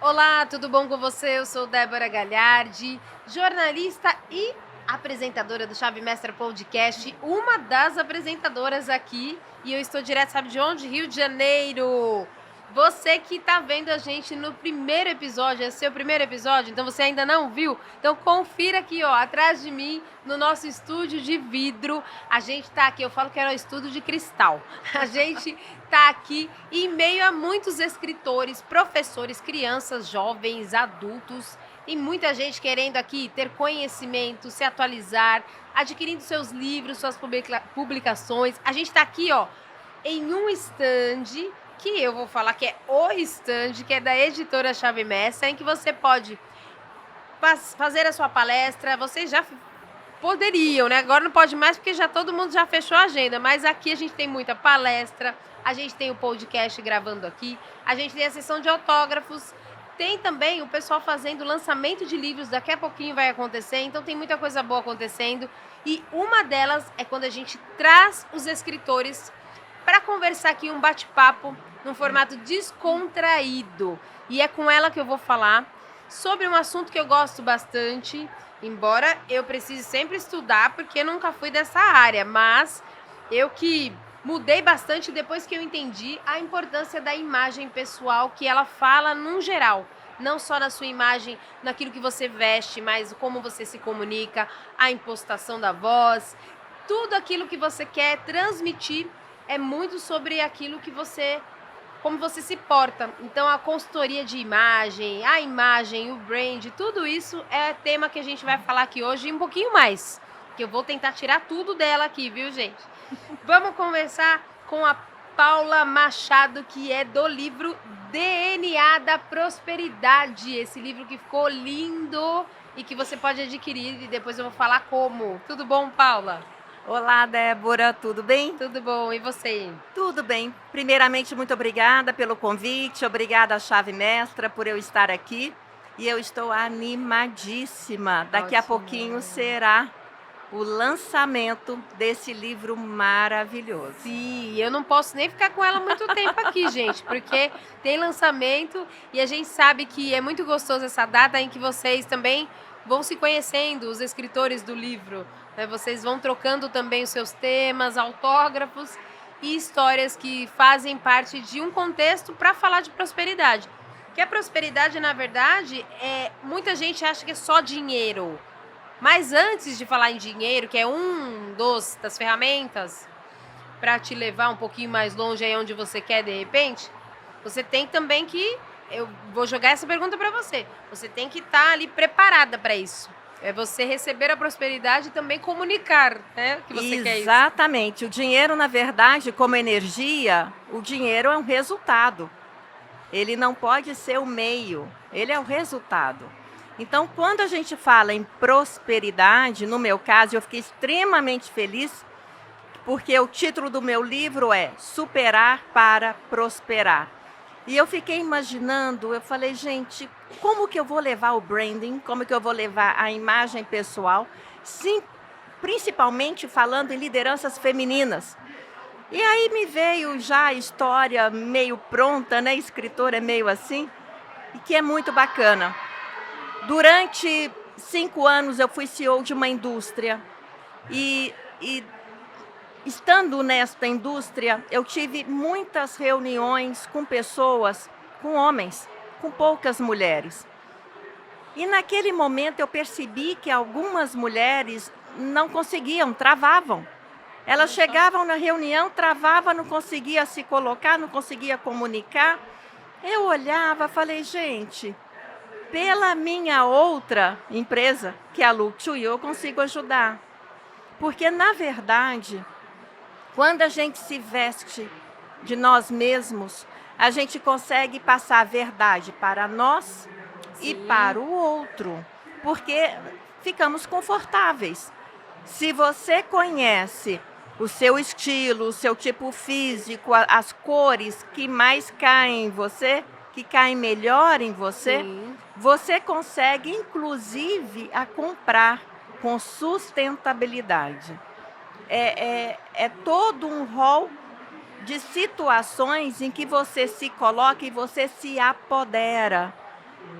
Olá, tudo bom com você? Eu sou Débora Galhardi, jornalista e apresentadora do Chave Mestra Podcast, uma das apresentadoras aqui, e eu estou direto, sabe de onde? Rio de Janeiro. Você que está vendo a gente no primeiro episódio, é seu primeiro episódio, então você ainda não viu? Então confira aqui, ó, atrás de mim, no nosso estúdio de vidro. A gente tá aqui, eu falo que era um estúdio de cristal. A gente tá aqui em meio a muitos escritores, professores, crianças, jovens, adultos e muita gente querendo aqui ter conhecimento, se atualizar, adquirindo seus livros, suas publicações. A gente tá aqui, ó, em um stand que eu vou falar que é o stand, que é da editora Chave Mestra, em que você pode fazer a sua palestra. Vocês já poderiam, né? Agora não pode mais porque já todo mundo já fechou a agenda, mas aqui a gente tem muita palestra, a gente tem o podcast gravando aqui, a gente tem a sessão de autógrafos, tem também o pessoal fazendo lançamento de livros, daqui a pouquinho vai acontecer, então tem muita coisa boa acontecendo. E uma delas é quando a gente traz os escritores para conversar aqui, um bate-papo num formato descontraído. E é com ela que eu vou falar sobre um assunto que eu gosto bastante, embora eu precise sempre estudar, porque nunca fui dessa área, mas eu que mudei bastante depois que eu entendi a importância da imagem pessoal, que ela fala num geral, não só na sua imagem, naquilo que você veste, mas como você se comunica, a impostação da voz, tudo aquilo que você quer transmitir é muito sobre aquilo que você, como você se porta. Então a consultoria de imagem, a imagem, o brand, tudo isso é tema que a gente vai falar aqui hoje e um pouquinho mais, que eu vou tentar tirar tudo dela aqui, viu, gente? Vamos conversar com a Paula Machado, que é do livro DNA da Prosperidade, esse livro que ficou lindo e que você pode adquirir e depois eu vou falar como. Tudo bom, Paula? Olá, Débora, tudo bem? Tudo bom, e você? Tudo bem. Primeiramente, muito obrigada pelo convite, obrigada à Chave Mestra por eu estar aqui. E eu estou animadíssima. Daqui a pouquinho será o lançamento desse livro maravilhoso. Sim, eu não posso nem ficar com ela muito tempo aqui, gente, porque tem lançamento e a gente sabe que é muito gostoso essa data em que vocês também vão se conhecendo, os escritores do livro, né? Vocês vão trocando também os seus temas, autógrafos e histórias que fazem parte de um contexto para falar de prosperidade. Que a prosperidade, na verdade, muita gente acha que é só dinheiro. Mas antes de falar em dinheiro, que é das ferramentas para te levar um pouquinho mais longe aí onde você quer de repente, você tem também que, eu vou jogar essa pergunta para você, você tem que estar ali preparada para isso. É você receber a prosperidade e também comunicar, né, que você quer isso. Exatamente. O dinheiro, na verdade, como energia, o dinheiro é um resultado. Ele não pode ser o meio, ele é o resultado. Então, quando a gente fala em prosperidade, no meu caso, eu fiquei extremamente feliz, porque o título do meu livro é Superar para Prosperar. E eu fiquei imaginando, eu falei, gente, como que eu vou levar o branding, como que eu vou levar a imagem pessoal, sim, principalmente falando em lideranças femininas. E aí me veio já a história meio pronta, né? Escritor é meio assim, e que é muito bacana. Durante 5 anos eu fui CEO de uma indústria e estando nesta indústria eu tive muitas reuniões com pessoas, com homens, com poucas mulheres. E naquele momento eu percebi que algumas mulheres não conseguiam, travavam. Elas chegavam na reunião, travavam, não conseguia se colocar, não conseguia comunicar. Eu olhava, falei, gente, pela minha outra empresa, que é a Look to You, eu consigo ajudar. Porque, na verdade, quando a gente se veste de nós mesmos, a gente consegue passar a verdade para nós e para o outro. Porque ficamos confortáveis. Se você conhece o seu estilo, o seu tipo físico, as cores que mais caem em você, que caem melhor em você, você consegue, inclusive, a comprar com sustentabilidade. É todo um rol de situações em que você se coloca e você se apodera.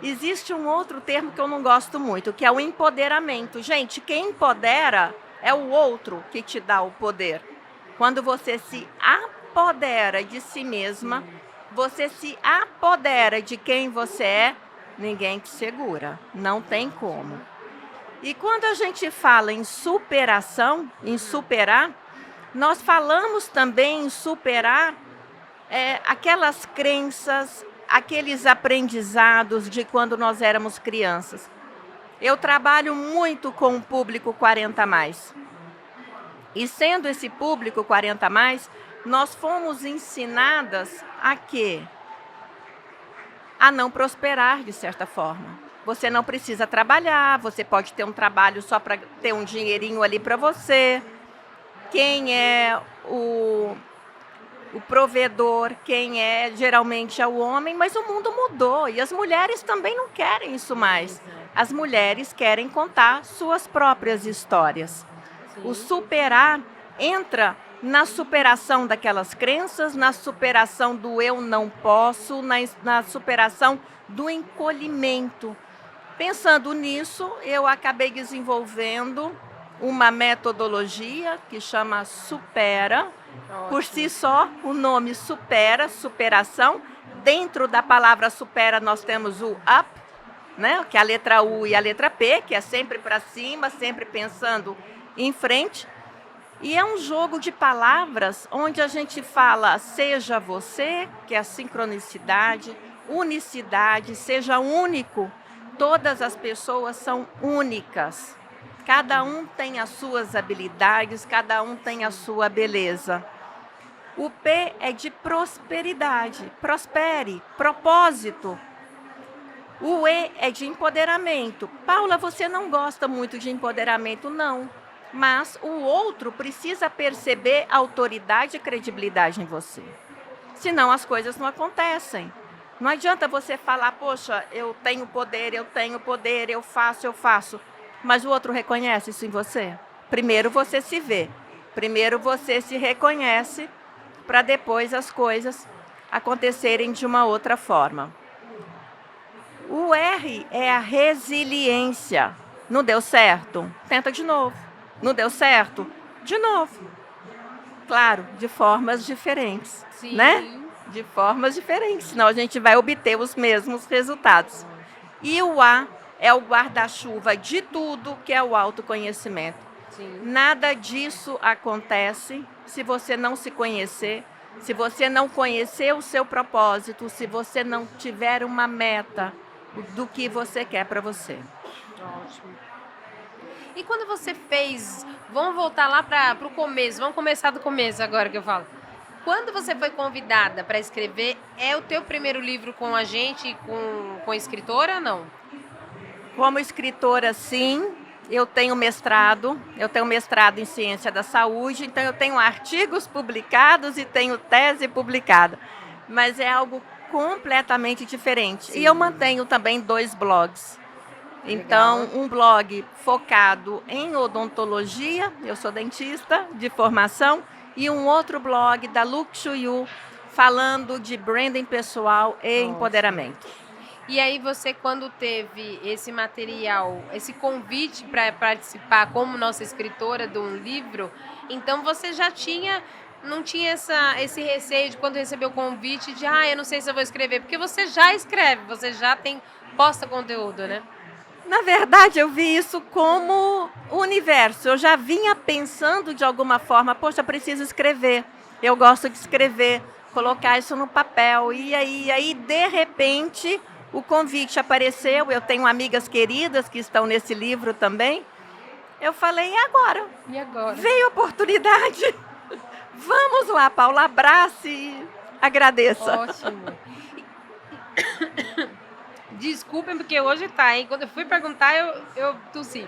Existe um outro termo que eu não gosto muito, que é o empoderamento. Gente, quem empodera é o outro que te dá o poder. Quando você se apodera de si mesma, você se apodera de quem você é, ninguém te segura. Não tem como. E quando a gente fala em superação, em superar, nós falamos também em superar aquelas crenças, aqueles aprendizados de quando nós éramos crianças. Eu trabalho muito com o público 40 mais. E sendo esse público 40 mais, nós fomos ensinadas a quê? A não prosperar de certa forma. Você não precisa trabalhar, você pode ter um trabalho só para ter um dinheirinho ali para você. Quem é o provedor, quem é geralmente é o homem, mas o mundo mudou e as mulheres também não querem isso mais. As mulheres querem contar suas próprias histórias. O superar entra na superação daquelas crenças, na superação do eu não posso, na superação do encolhimento. Pensando nisso, eu acabei desenvolvendo uma metodologia que chama Supera. Por si só, o nome supera, superação. Dentro da palavra supera, nós temos o up, né? Que é a letra U e a letra P, que é sempre para cima, sempre pensando em frente. E é um jogo de palavras onde a gente fala seja você, que é a sincronicidade, unicidade, seja único. Todas as pessoas são únicas. Cada um tem as suas habilidades, cada um tem a sua beleza. O P é de prosperidade, prospere, propósito. O E é de empoderamento. Paula, você não gosta muito de empoderamento, não. Mas o outro precisa perceber autoridade e credibilidade em você. Senão as coisas não acontecem. Não adianta você falar, poxa, eu tenho poder, eu faço. Mas o outro reconhece isso em você? Primeiro você se vê, primeiro você se reconhece, para depois as coisas acontecerem de uma outra forma. O R é a resiliência. Não deu certo? Tenta de novo. Não deu certo? De novo. Claro, de formas diferentes, Sim. Né? De formas diferentes, senão a gente vai obter os mesmos resultados. E o A é o guarda-chuva de tudo, que é o autoconhecimento. Sim. Nada disso acontece se você não se conhecer, se você não conhecer o seu propósito, se você não tiver uma meta do que você quer para você. Ótimo. E quando você fez, vamos voltar lá para o começo, vamos começar do começo agora que eu falo. Quando você foi convidada para escrever, é o teu primeiro livro com a gente, com escritora ou não? Como escritora, sim. Eu tenho mestrado em ciência da saúde, então eu tenho artigos publicados e tenho tese publicada. Mas é algo completamente diferente. Sim. E eu mantenho também 2 blogs. Então, um blog focado em odontologia, eu sou dentista de formação, e um outro blog da Look to You, falando de branding pessoal e empoderamento. E aí você, quando teve esse material, esse convite para participar como nossa escritora de um livro, então você já não tinha esse receio de quando recebeu o convite de, eu não sei se eu vou escrever, porque você já escreve, você já posta conteúdo, né? Na verdade, eu vi isso como o universo. Eu já vinha pensando de alguma forma, poxa, eu preciso escrever. Eu gosto de escrever, colocar isso no papel. E aí, de repente, o convite apareceu. Eu tenho amigas queridas que estão nesse livro também. Eu falei, e agora? E agora? Veio a oportunidade. Vamos lá, Paula, abrace e agradeça. Ótimo. Desculpem, porque hoje tá, hein? Quando eu fui perguntar, eu tossi.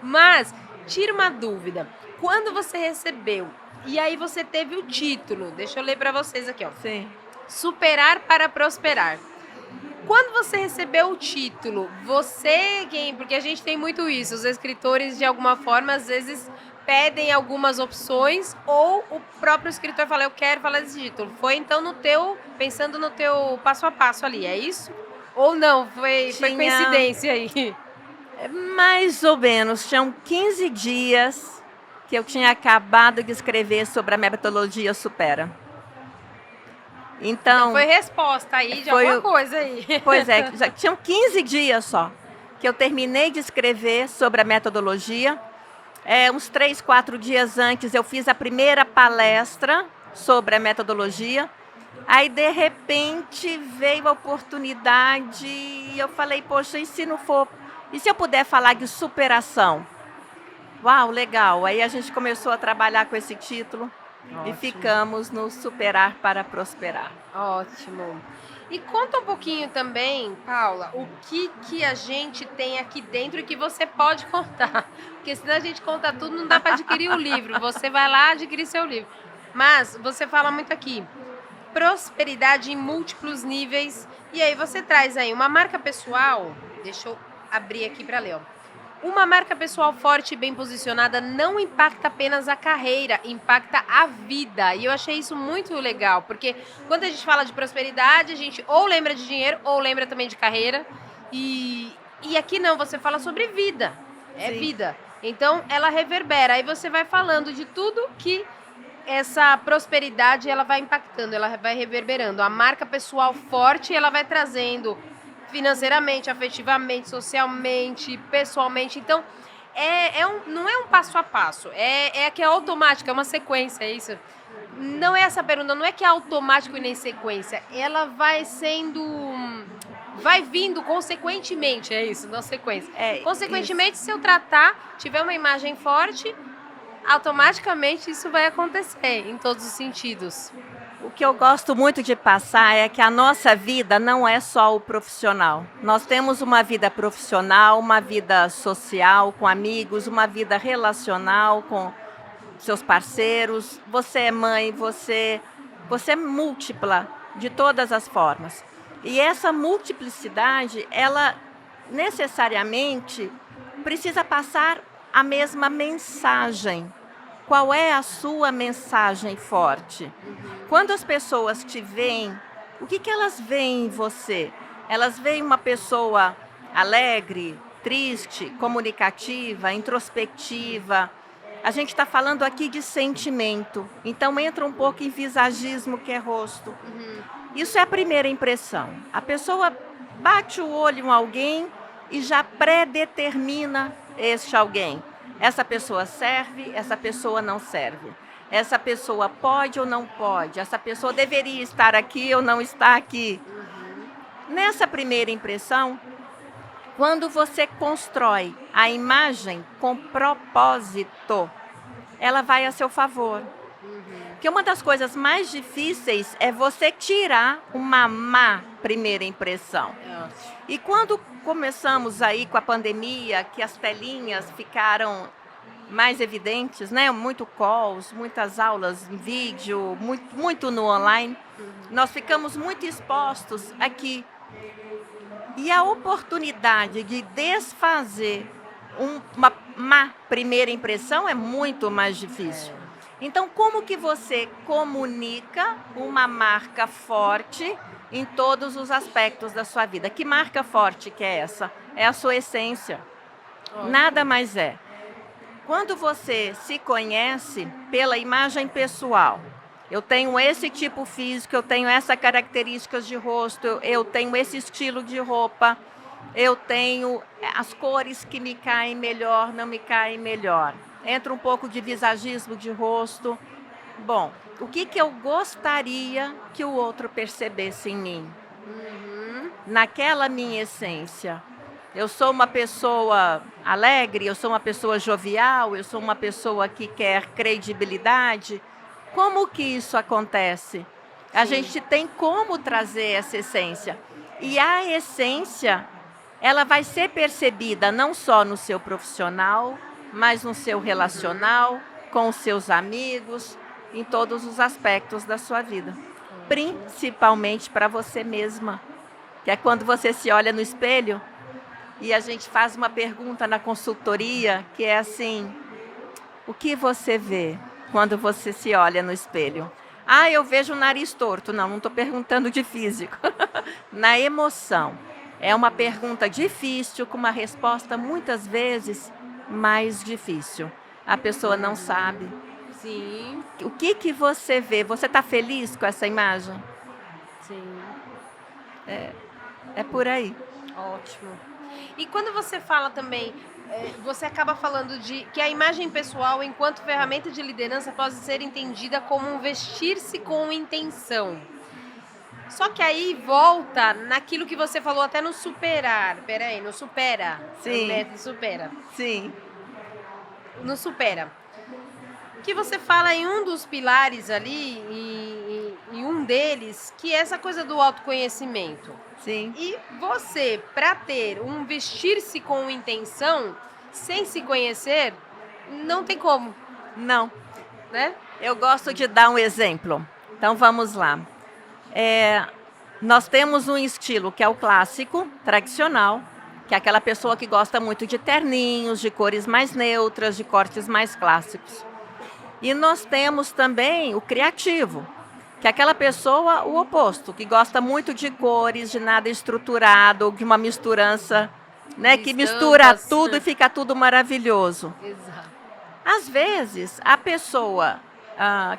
Mas, tira uma dúvida. Quando você recebeu, e aí você teve o título, deixa eu ler para vocês aqui, ó. Sim. Superar para prosperar. Quando você recebeu o título, porque a gente tem muito isso, os escritores de alguma forma, às vezes, pedem algumas opções, ou o próprio escritor fala, eu quero falar desse título. Foi então pensando no teu passo a passo ali, é isso? Ou não, foi Tinha coincidência aí? mais ou menos, tinham 15 dias que eu tinha acabado de escrever sobre a metodologia Supera. Então Então, foi resposta aí de foi alguma o coisa aí. pois é, já tinham 15 dias só que eu terminei de escrever sobre a metodologia. Uns 3, 4 dias antes eu fiz a primeira palestra sobre a metodologia. Aí, de repente, veio a oportunidade e eu falei, poxa, e se não for... E se eu puder falar de superação? Uau, legal. Aí a gente começou a trabalhar com esse título e Ótimo. ficamos no Superar para Prosperar. Ótimo. E conta um pouquinho também, Paula, o que a gente tem aqui dentro e que você pode contar. Porque senão a gente conta tudo, não dá para adquirir o livro. Você vai lá adquirir seu livro. Mas você fala muito aqui, prosperidade em múltiplos níveis. E aí você traz aí uma marca pessoal. Deixa eu abrir aqui para ler, ó. Uma marca pessoal forte e bem posicionada não impacta apenas a carreira, impacta a vida. E eu achei isso muito legal, porque quando a gente fala de prosperidade, a gente ou lembra de dinheiro ou lembra também de carreira. E aqui não, você fala sobre vida. É Sim. vida. Então ela reverbera. Aí você vai falando de tudo que essa prosperidade ela vai impactando, ela vai reverberando. A marca pessoal forte, ela vai trazendo financeiramente, afetivamente, socialmente, pessoalmente. Então, não é um passo a passo, é que é automático, é uma sequência, é isso. Não é essa pergunta, não é que é automático e nem sequência. Ela vai sendo... Vai vindo consequentemente, é isso, não sequência. Consequentemente, se eu tratar, tiver uma imagem forte, automaticamente isso vai acontecer em todos os sentidos. O que eu gosto muito de passar é que a nossa vida não é só o profissional. Nós temos uma vida profissional, uma vida social, com amigos, uma vida relacional com seus parceiros. Você é mãe, você é múltipla de todas as formas. E essa multiplicidade, ela necessariamente precisa passar a mesma mensagem. Qual é a sua mensagem forte? Quando as pessoas te veem, o que elas veem em você? Elas veem uma pessoa alegre, triste, comunicativa, introspectiva. A gente está falando aqui de sentimento, então entra um pouco em visagismo, que é rosto. Isso é a primeira impressão. A pessoa bate o olho em alguém e já predetermina este alguém. Essa pessoa serve, essa pessoa não serve. Essa pessoa pode ou não pode. Essa pessoa deveria estar aqui ou não está aqui. Nessa primeira impressão, quando você constrói a imagem com propósito, ela vai a seu favor. Porque uma das coisas mais difíceis é você tirar uma má primeira impressão. E quando começamos aí com a pandemia, que as telinhas ficaram mais evidentes, né? Muito calls, muitas aulas em vídeo, muito no online, nós ficamos muito expostos aqui. E a oportunidade de desfazer uma má primeira impressão é muito mais difícil. Então, como que você comunica uma marca forte em todos os aspectos da sua vida? Que marca forte que é essa? É a sua essência. Nada mais é. Quando você se conhece pela imagem pessoal, eu tenho esse tipo físico, eu tenho essas características de rosto, eu tenho esse estilo de roupa, eu tenho as cores que me caem melhor, não me caem melhor. Entra um pouco de visagismo de rosto. Bom, o que eu gostaria que o outro percebesse em mim? Naquela minha essência. Eu sou uma pessoa alegre, eu sou uma pessoa jovial, eu sou uma pessoa que quer credibilidade. Como que isso acontece? A gente tem como trazer essa essência. E a essência, ela vai ser percebida não só no seu profissional, mas no seu relacional, com os seus amigos, em todos os aspectos da sua vida. Principalmente para você mesma, que é quando você se olha no espelho e a gente faz uma pergunta na consultoria, que é assim, o que você vê quando você se olha no espelho? Eu vejo o nariz torto. Não estou perguntando de físico. Na emoção. É uma pergunta difícil, com uma resposta muitas vezes mais difícil. A pessoa não sabe. Sim, O que que você vê? Você está feliz com essa imagem? sim. É por aí. Ótimo. E quando você fala também, você acaba falando de que a imagem pessoal, enquanto ferramenta de liderança, pode ser entendida como um vestir-se com intenção. Só que aí volta naquilo que você falou até no superar. Peraí, no supera. O Sim, método supera. sim, No supera. Que você fala em um dos pilares ali, e um deles, que é essa coisa do autoconhecimento. sim. E você, para ter um vestir-se com intenção, sem se conhecer, não tem como, Não. né? Eu gosto de dar um exemplo. Então vamos lá. Nós temos um estilo que é o clássico, tradicional, que é aquela pessoa que gosta muito de terninhos, de cores mais neutras, de cortes mais clássicos. E nós temos também o criativo, que é aquela pessoa, o oposto, que gosta muito de cores, de nada estruturado, de uma misturança, né, De que mistura estampas. tudo e fica tudo maravilhoso. Exato. Às vezes, a pessoa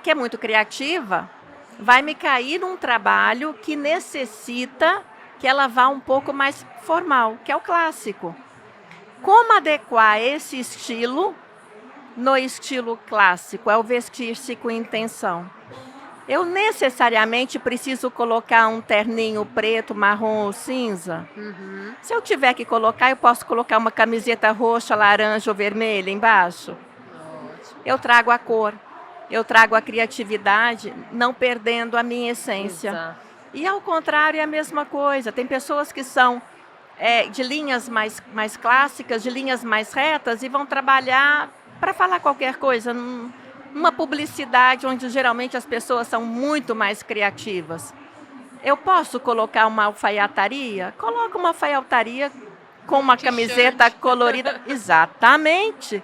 que é muito criativa vai me cair num trabalho que necessita que ela vá um pouco mais formal, que é o clássico. Como adequar esse estilo no estilo clássico? É o vestir-se com intenção. Eu necessariamente preciso colocar um terninho preto, marrom ou cinza? Uhum. Se eu tiver que colocar, eu posso colocar uma camiseta roxa, laranja ou vermelha embaixo? Ótimo. Eu trago a cor, eu trago a criatividade, não perdendo a minha essência. Exato. E ao contrário é a mesma coisa. Tem pessoas que são de linhas mais clássicas, de linhas mais retas e vão trabalhar para falar qualquer coisa, numa publicidade onde geralmente as pessoas são muito mais criativas. Eu posso colocar uma alfaiataria? Coloco uma alfaiataria com uma T-shirt. camiseta colorida. Exatamente.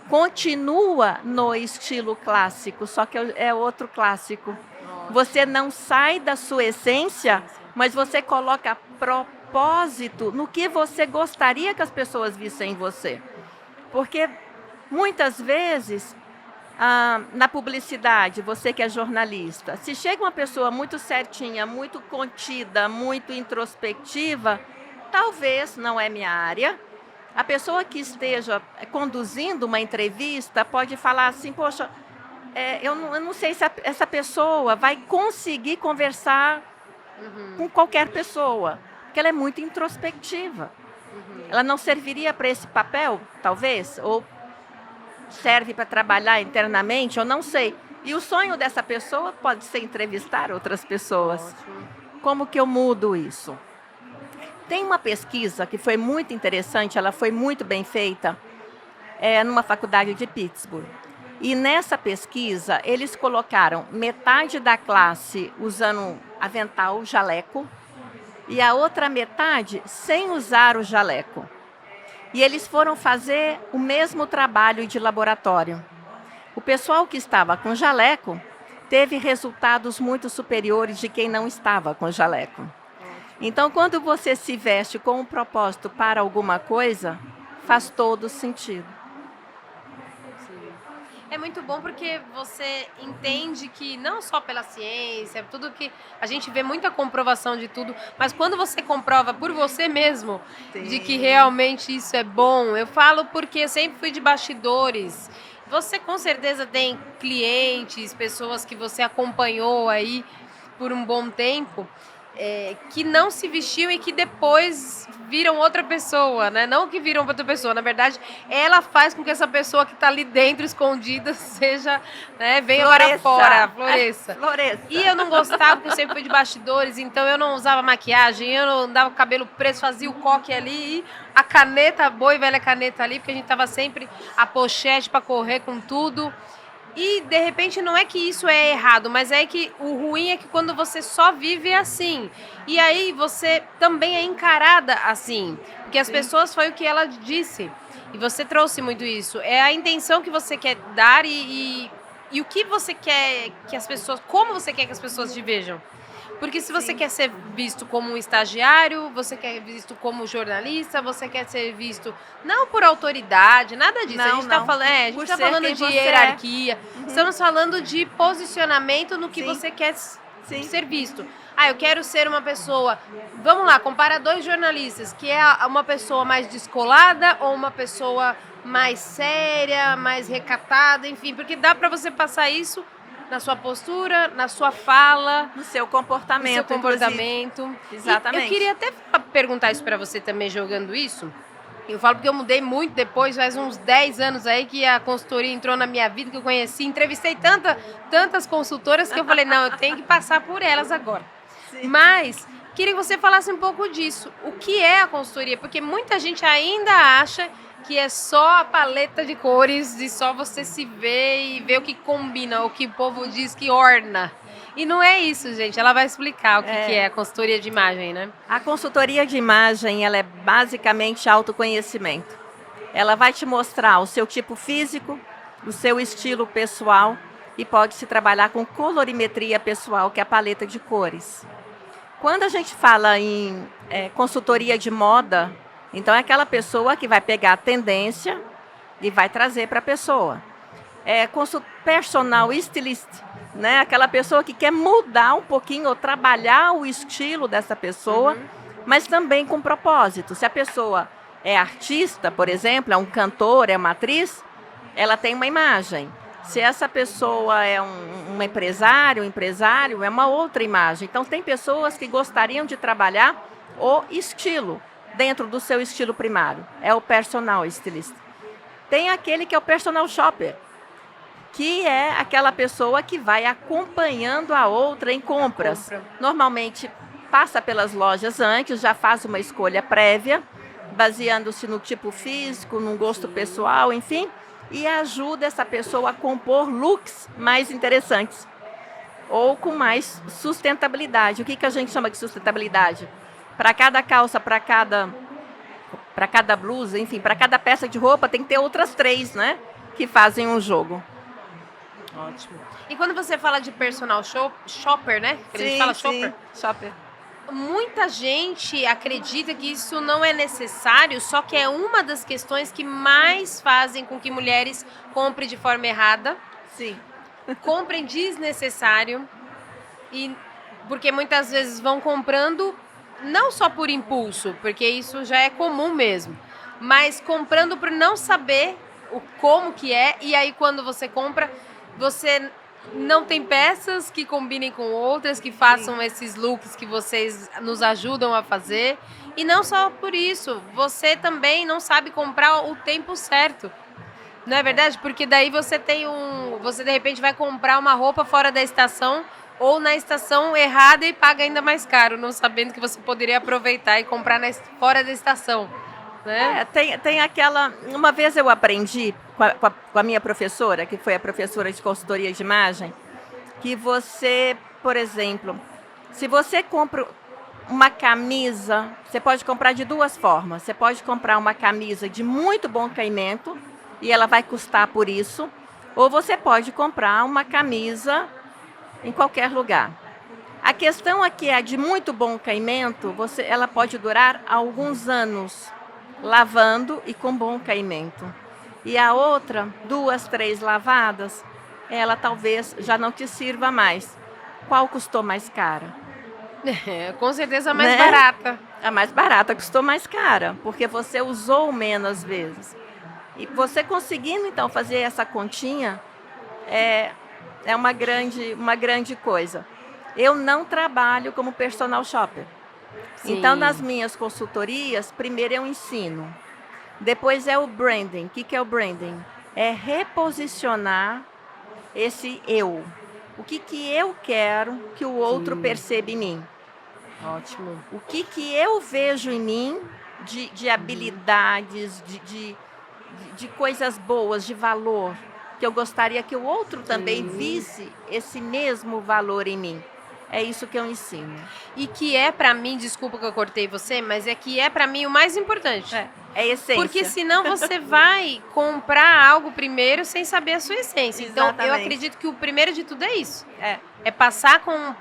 Continua no estilo clássico, só que é outro clássico. Você não sai da sua essência, mas você coloca propósito no que você gostaria que as pessoas vissem em você. Porque muitas vezes, na publicidade, você que é jornalista, se chega uma pessoa muito certinha, muito contida, muito introspectiva, talvez não é minha área. A pessoa que esteja conduzindo uma entrevista pode falar assim, poxa, eu não sei se essa pessoa vai conseguir conversar com qualquer pessoa, porque ela é muito introspectiva. Ela não serviria para esse papel, talvez, ou serve para trabalhar internamente, eu não sei. E o sonho dessa pessoa pode ser entrevistar outras pessoas. Ótimo. Como que eu mudo isso? Tem uma pesquisa que foi muito interessante, ela foi muito bem feita, numa faculdade de Pittsburgh. E nessa pesquisa, eles colocaram metade da classe usando avental, jaleco, e a outra metade sem usar o jaleco. E eles foram fazer o mesmo trabalho de laboratório. O pessoal que estava com jaleco teve resultados muito superiores de quem não estava com jaleco. Então, quando você se veste com um propósito para alguma coisa, faz todo sentido. Sim. É muito bom porque você entende que não só pela ciência, tudo que a gente vê muita comprovação de tudo, mas quando você comprova por você mesmo de que realmente isso é bom, eu falo porque eu sempre fui de bastidores. Você com certeza tem clientes, pessoas que você acompanhou aí por um bom tempo, que não se vestiu e que depois viram outra pessoa, né? Não que viram outra pessoa, na verdade, ela faz com que essa pessoa que está ali dentro, escondida, seja, né, venha para fora, floresça. Floresça. E eu não gostava, porque eu sempre fui de bastidores, então eu não usava maquiagem, eu não andava com o cabelo preso, fazia o coque ali e a caneta, a boa e velha caneta ali, porque a gente tava sempre a pochete para correr com tudo. E, de repente, não é que isso é errado, mas é que o ruim é que quando você só vive assim. E aí você também é encarada assim. Porque as pessoas, foi o que ela disse. E você trouxe muito isso. É a intenção que você quer dar e o que você quer que as pessoas... Como você quer que as pessoas te vejam. Porque se você Sim. quer ser visto como um estagiário, você quer ser visto como jornalista, você quer ser visto não por autoridade, nada disso. A Não, gente está não. falando, a gente Por tá ser falando quem de você é. hierarquia. Estamos falando de posicionamento no que Sim. você quer Sim. ser visto. Ah, eu quero ser uma pessoa. Vamos lá, compara 2 jornalistas, que é uma pessoa mais descolada ou uma pessoa mais séria, mais recatada, enfim, porque dá para você passar isso na sua postura, na sua fala, No seu no comportamento, seu inclusive. comportamento. Exatamente. E eu queria até perguntar isso para você também, jogando isso. Eu falo porque eu mudei muito depois, faz uns 10 anos aí que a consultoria entrou na minha vida, que eu conheci, entrevistei tantas consultoras que eu falei, não, eu tenho que passar por elas agora. Sim. Mas queria que você falasse um pouco disso. O que é a consultoria? Porque muita gente ainda acha que é só a paleta de cores e só você se ver e ver o que combina, o que o povo diz que orna. E não é isso, gente. Ela vai explicar o que é a consultoria de imagem, né? A consultoria de imagem, ela é basicamente autoconhecimento. Ela vai te mostrar o seu tipo físico, o seu estilo pessoal e pode se trabalhar com colorimetria pessoal, que é a paleta de cores. Quando a gente fala em consultoria de moda, então é aquela pessoa que vai pegar a tendência e vai trazer para a pessoa. Personal stylist, né? Aquela pessoa que quer mudar um pouquinho ou trabalhar o estilo dessa pessoa, mas também com propósito. Se a pessoa é artista, por exemplo, é um cantor, é uma atriz, ela tem uma imagem. Se essa pessoa é um empresário, é uma outra imagem. Então, tem pessoas que gostariam de trabalhar o estilo dentro do seu estilo primário. É o personal stylist. Tem aquele que é o personal shopper, que é aquela pessoa que vai acompanhando a outra em compras. Normalmente, passa pelas lojas antes, já faz uma escolha prévia, baseando-se no tipo físico, no gosto pessoal, enfim, e ajuda essa pessoa a compor looks mais interessantes ou com mais sustentabilidade. O que a gente chama de sustentabilidade? Para cada calça, para cada blusa, enfim, para cada peça de roupa tem que ter outras 3, né, que fazem um jogo. Ótimo. E quando você fala de personal shopper, né? Que a gente fala shopper. Shopper. Muita gente acredita que isso não é necessário, só que é uma das questões que mais fazem com que mulheres comprem de forma errada. Sim. Comprem desnecessário. E porque muitas vezes vão comprando não só por impulso, porque isso já é comum mesmo, mas comprando por não saber como que é, e aí quando você compra, você não tem peças que combinem com outras, que façam esses looks que vocês nos ajudam a fazer. E não só por isso, você também não sabe comprar o tempo certo. Não é verdade? Porque daí você você de repente vai comprar uma roupa fora da estação ou na estação errada e paga ainda mais caro, não sabendo que você poderia aproveitar e comprar fora da estação. Né? Tem aquela... Uma vez eu aprendi com a minha professora, que foi a professora de consultoria de imagem, que você, por exemplo, se você compra uma camisa, você pode comprar de 2 formas. Você pode comprar uma camisa de muito bom caimento e ela vai custar por isso, ou você pode comprar uma camisa em qualquer lugar. A questão aqui é de muito bom caimento, ela pode durar alguns anos lavando e com bom caimento. E a outra, 2, 3 lavadas, ela talvez já não te sirva mais. Qual custou mais cara? Com certeza a mais barata. A mais barata custou mais cara, porque você usou menos vezes. E você conseguindo, então, fazer essa continha, é uma grande coisa. Eu não trabalho como personal shopper. Sim. Então, nas minhas consultorias, primeiro eu ensino. Depois é o branding. O que é o branding? É reposicionar esse eu. O que eu quero que o outro perceba em mim? Ótimo. O que eu vejo em mim de habilidades, de coisas boas, de valor, que eu gostaria que o outro também visse esse mesmo valor em mim. É isso que eu ensino. E que é pra mim, desculpa que eu cortei você, mas que é pra mim o mais importante. É a essência. Porque senão você vai comprar algo primeiro sem saber a sua essência. Exatamente. Então eu acredito que o primeiro de tudo é isso. É passar com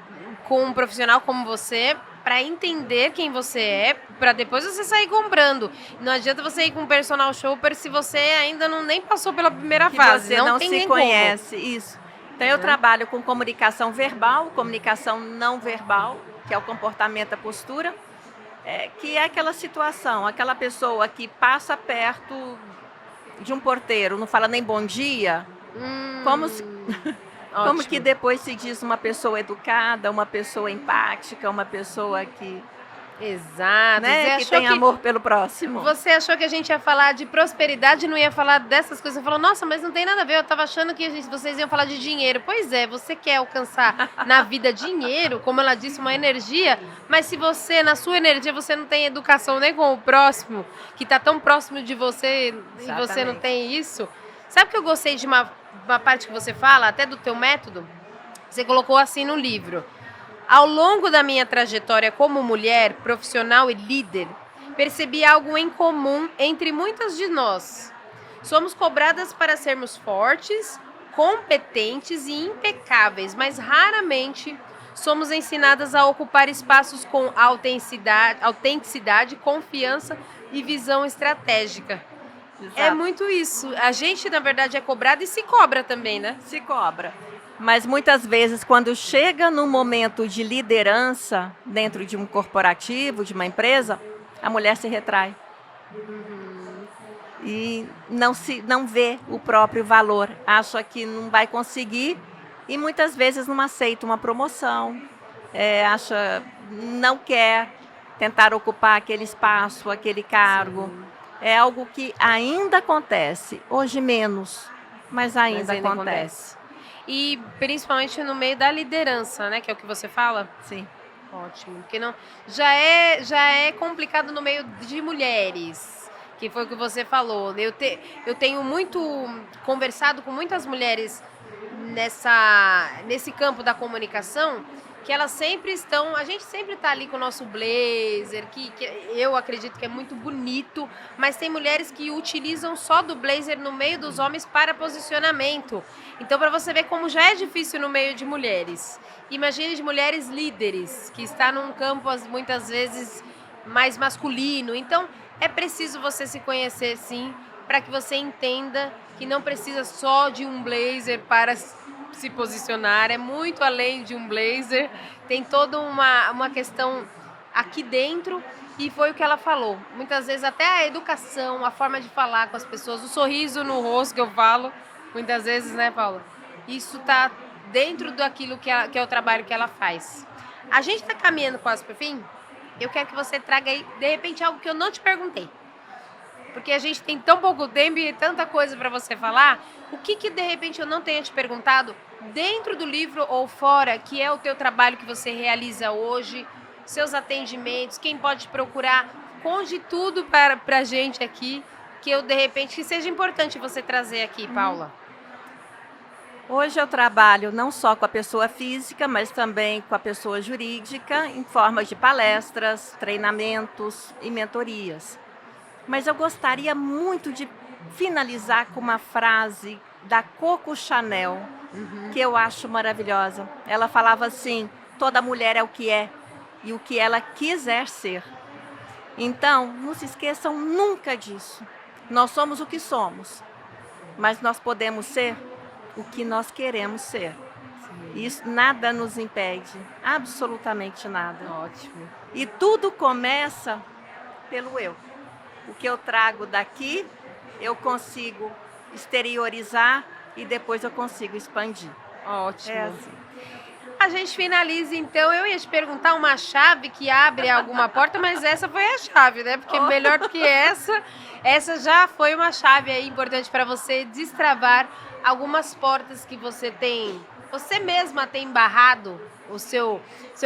com um profissional como você para entender quem você é, para depois você sair comprando. Não adianta você ir com um personal shopper se você ainda não nem passou pela primeira Que fase. você não tem se nem conhece, isso. Então eu Né? trabalho com comunicação verbal, comunicação não verbal, que é o comportamento, a postura, que é aquela situação, aquela pessoa que passa perto de um porteiro, não fala nem bom dia, como como que Ótimo. depois se diz uma pessoa educada, uma pessoa empática, uma pessoa que, Exato. né, que tem amor pelo próximo. Você achou que a gente ia falar de prosperidade e não ia falar dessas coisas? Você falou, nossa, mas não tem nada a ver. Eu tava achando que vocês iam falar de dinheiro. Pois é, você quer alcançar na vida dinheiro, como ela disse, uma energia, mas se você, na sua energia, você não tem educação nem com o próximo, que tá tão próximo de você e você não Exatamente. tem isso. Sabe que eu gostei de uma parte que você fala, até do teu método? Você colocou assim no livro. Ao longo da minha trajetória como mulher, profissional e líder, percebi algo em comum entre muitas de nós. Somos cobradas para sermos fortes, competentes e impecáveis, mas raramente somos ensinadas a ocupar espaços com autenticidade, confiança e visão estratégica. É Exato. muito isso. A gente, na verdade, é cobrada e se cobra também, né? Se cobra. Mas muitas vezes, quando chega no momento de liderança dentro de um corporativo, de uma empresa, a mulher se retrai. E não vê o próprio valor, acha que não vai conseguir e muitas vezes não aceita uma promoção, não quer tentar ocupar aquele espaço, aquele cargo. Sim. É algo que ainda acontece, hoje menos, mas ainda Mas acontece. E principalmente no meio da liderança, né? Que é o que você fala. Sim. Ótimo. Porque não, já é complicado no meio de mulheres, que foi o que você falou. Eu tenho muito conversado com muitas mulheres nesse campo da comunicação, que elas sempre estão. A gente sempre está ali com o nosso blazer, que eu acredito que é muito bonito, mas tem mulheres que utilizam só do blazer no meio dos homens para posicionamento. Então, para você ver como já é difícil no meio de mulheres. Imagine de mulheres líderes, que está num campo muitas vezes mais masculino. Então, é preciso você se conhecer, sim, para que você entenda que não precisa só de um blazer para se posicionar, é muito além de um blazer, tem toda uma questão aqui dentro, e foi o que ela falou. Muitas vezes até a educação, a forma de falar com as pessoas, o sorriso no rosto que eu falo, muitas vezes, né, Paula? Isso tá dentro daquilo que é o trabalho que ela faz. A gente tá caminhando quase pro fim. Eu quero que você traga aí, de repente, algo que eu não te perguntei. Porque a gente tem tão pouco tempo e tanta coisa para você falar. O que de repente eu não tenha te perguntado dentro do livro ou fora, que é o teu trabalho que você realiza hoje, seus atendimentos, quem pode procurar, conte tudo para a gente aqui, que eu de repente que seja importante você trazer aqui, Paula. Hoje eu trabalho não só com a pessoa física, mas também com a pessoa jurídica, em forma de palestras, treinamentos e mentorias. Mas eu gostaria muito de finalizar com uma frase da Coco Chanel, que eu acho maravilhosa. Ela falava assim: toda mulher é o que é e o que ela quiser ser. Então, não se esqueçam nunca disso. Nós somos o que somos, mas nós podemos ser o que nós queremos ser. Isso nada nos impede, absolutamente nada. Ótimo. E tudo começa pelo eu. O que eu trago daqui, eu consigo exteriorizar e depois eu consigo expandir. Ótimo. É assim. A gente finaliza, então. Eu ia te perguntar uma chave que abre alguma porta, mas essa foi a chave, né? Porque melhor do que essa já foi uma chave aí importante para você destravar algumas portas que você mesma tem barrado o seu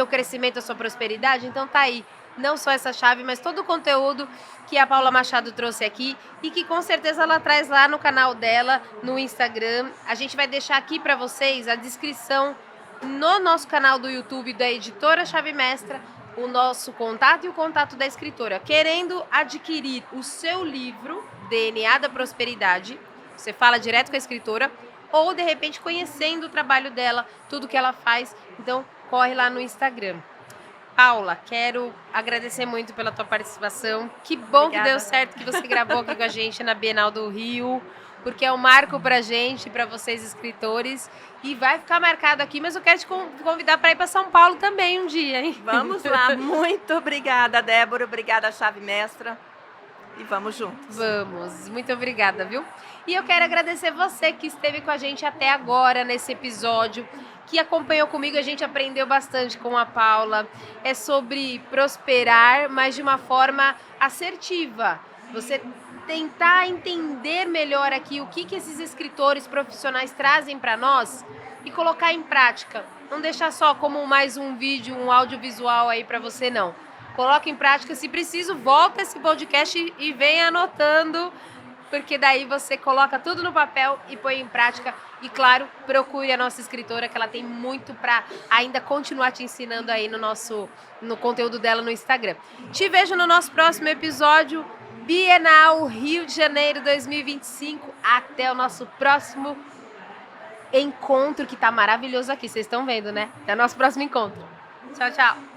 crescimento, a sua prosperidade. Então tá aí, não só essa chave, mas todo o conteúdo que a Paula Machado trouxe aqui e que com certeza ela traz lá no canal dela, no Instagram. A gente vai deixar aqui para vocês a descrição no nosso canal do YouTube da Editora Chave Mestra, o nosso contato e o contato da escritora. Querendo adquirir o seu livro, DNA da Prosperidade, você fala direto com a escritora, ou de repente conhecendo o trabalho dela, tudo que ela faz. Então, corre lá no Instagram. Paula, quero agradecer muito pela tua participação. Que bom Obrigada. que deu certo que você gravou aqui com a gente na Bienal do Rio, porque é um marco pra gente, pra vocês escritores, e vai ficar marcado aqui, mas eu quero te convidar para ir para São Paulo também um dia, hein? Vamos lá. Muito obrigada, Débora. Obrigada, Chave Mestra. E vamos juntos. Vamos. Muito obrigada, viu? E eu quero agradecer você que esteve com a gente até agora nesse episódio, que acompanhou comigo. A gente aprendeu bastante com a Paula. É sobre prosperar, mas de uma forma assertiva. Você tentar entender melhor aqui o que esses escritores profissionais trazem para nós e colocar em prática. Não deixar só como mais um vídeo, um audiovisual aí para você, não. Coloque em prática, se preciso, volta esse podcast e venha anotando, porque daí você coloca tudo no papel e põe em prática. E claro, procure a nossa escritora, que ela tem muito para ainda continuar te ensinando aí no conteúdo dela no Instagram. Te vejo no nosso próximo episódio, Bienal Rio de Janeiro 2025. Até o nosso próximo encontro, que tá maravilhoso aqui, vocês estão vendo, né? Até o nosso próximo encontro. Tchau, tchau.